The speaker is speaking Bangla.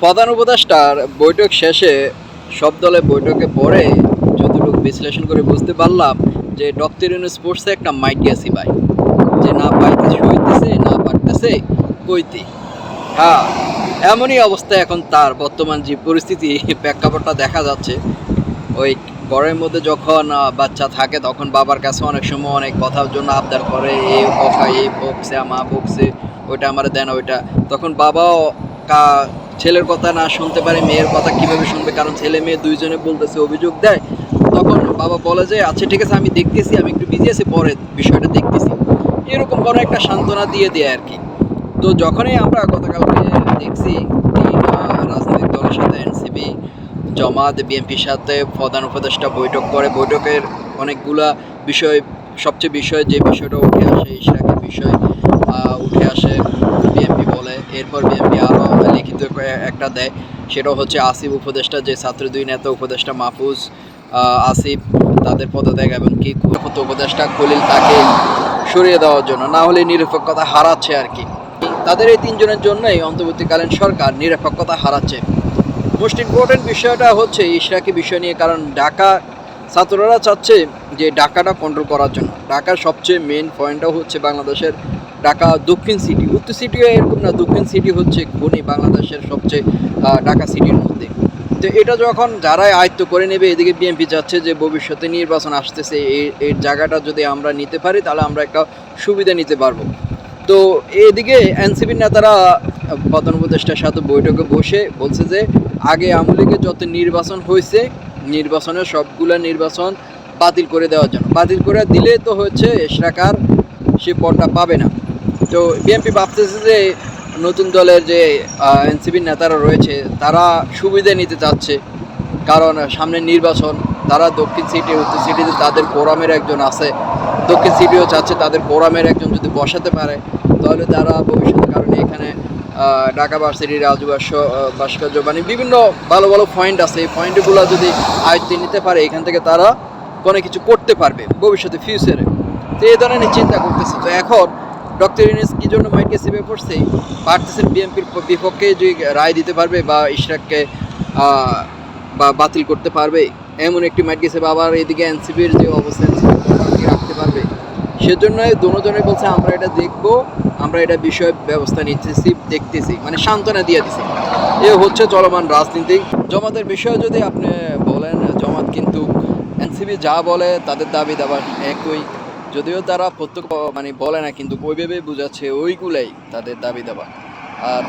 প্রধান উপদেষ্টার বৈঠক শেষে সব দলের বৈঠকে পরে যতটুকু বিশ্লেষণ করে বুঝতে পারলাম যে ডক্টর ইউনূস পড়ছে একটা মাইক গেছি ভাই, যে না পাইতে সইতেছে না পারতেছে কইতে। হ্যাঁ, এমনই অবস্থা এখন তার বর্তমান যে পরিস্থিতি প্রেক্ষাপটটা দেখা যাচ্ছে। ওই ঘরের মধ্যে যখন বাচ্চা থাকে তখন বাবার কাছে অনেক সময় অনেক কথার জন্য আবদার করে, এই বকা এই বকছে মা বকছে, ওইটা আমার দেন ওইটা। তখন বাবাও ছেলের কথা না শুনতে পারে মেয়ের কথা কিভাবে শুনবে, কারণ ছেলে মেয়ে দুইজনে বলতেছে, অভিযোগ দেয়। তখন বাবা বলে যে আচ্ছা ঠিক আছে আমি দেখতেছি, আমি একটু বিজি আছি, পরে বিষয়টা দেখতেছি, এরকম কোনো একটা সান্ত্বনা দিয়ে দেয় আর কি। তো যখনই আমরা গতকালকে দেখছি রাজনৈতিক দলের সাথে এনসিপি, জামাত, বিএনপির সাথে প্রধান উপদেষ্টা বৈঠক করে, বৈঠকের অনেকগুলা বিষয়, সবচেয়ে যে বিষয়টা উঠে আসে ইশরাকের বিষয় উঠে আসে, বিএনপি বলে। এরপর বিএনপি আরও লিখিত একটা দেয়, সেটা হচ্ছে আসিফ উপদেষ্টা, যে ছাত্র দুই নেতা উপদেষ্টা মাহফুজ আসিফ, তাদের পদত্যাগ এবং কি উপদেষ্টা খলিল তাকে সরিয়ে দেওয়ার জন্য, না হলে নিরপেক্ষতা হারাচ্ছে আর কি। তাদের এই তিনজনের জন্যই অন্তর্বর্তীকালীন সরকার নিরপেক্ষতা হারাচ্ছে। মোস্ট ইম্পর্টেন্ট বিষয়টা হচ্ছে ইশরাকি বিষয় নিয়ে, কারণ ঢাকা ছাত্ররা চাচ্ছে যে ঢাকাটা কন্ট্রোল করার জন্য। ঢাকার সবচেয়ে মেন পয়েন্টটা হচ্ছে বাংলাদেশের ঢাকা দক্ষিণ সিটি, উত্তর সিটিও এরকম না, দক্ষিণ সিটি হচ্ছে খনি বাংলাদেশের সবচেয়ে ঢাকা সিটির মধ্যে। তো এটা যখন যারাই আয়ত্ত করে নেবে, এদিকে বিএনপি চাচ্ছে যে ভবিষ্যতে নির্বাচন আসতেছে, এই জায়গাটা যদি আমরা নিতে পারি তাহলে আমরা একটা সুবিধা নিতে পারবো। তো এদিকে এনসিপির নেতারা প্রধান উপদেষ্টার সাথে বৈঠকে বসে বলছে যে আগে আওয়ামী লীগের যত নির্বাচন হয়েছে, নির্বাচনের সবগুলা নির্বাচন বাতিল করে দেওয়ার জন্য, বাতিল করে দিলে তো হচ্ছে এশরাকার সে পদটা পাবে না। তো বিএনপি ভাবতেছে যে নতুন দলের যে এনসিপির নেতারা রয়েছে তারা সুবিধা নিতে চাচ্ছে, কারণ সামনে নির্বাচন। তারা দক্ষিণ সিটি উত্তর সিটিতে তাদের কোরামের একজন আছে, দক্ষিণ সিটিও চাচ্ছে তাদের কোরামের একজন যদি বসাতে পারে তাহলে তারা ভবিষ্যতে, কারণে এখানে ঢাকা ভার্সিটি রাজু ভাস্কর্য মানে বিভিন্ন ভালো ভালো পয়েন্ট আছে, এই পয়েন্টগুলো যদি আয়ত্তে নিতে পারে এখান থেকে তারা কোনো কিছু করতে পারবে ভবিষ্যতে ফিউচারে। তো এই ধরনের চিন্তা করতেছে। তো এখন ডক্টর ইউনূস কি জন্য মাইকে সিপে পড়ছে, পারতেছেন বিএনপির বিপক্ষে যে রায় দিতে পারবে বা ইশরাককে বা বাতিল করতে পারবে, এমন একটি মাইট গেছে। আবার এদিকে এনসিপির যে অবস্থান রাখতে পারবে, সেজন্যই দুজনে বলছে আমরা এটা দেখবো, আমরা এটা বিষয়ে ব্যবস্থা নিতেছি, দেখতেছি, মানে সান্ত্বনা দিয়ে দিছি। এ হচ্ছে চলমান রাজনীতি। জমাতের বিষয়ে যদি আপনি বলেন, জমাত কিন্তু এনসিপি যা বলে তাদের দাবি দাবা একই, যদিও তারা প্রত্যক্ষ মানে বলে না, কিন্তু ওইভাবে বোঝাচ্ছে ওইগুলাই তাদের দাবি দাবা। আর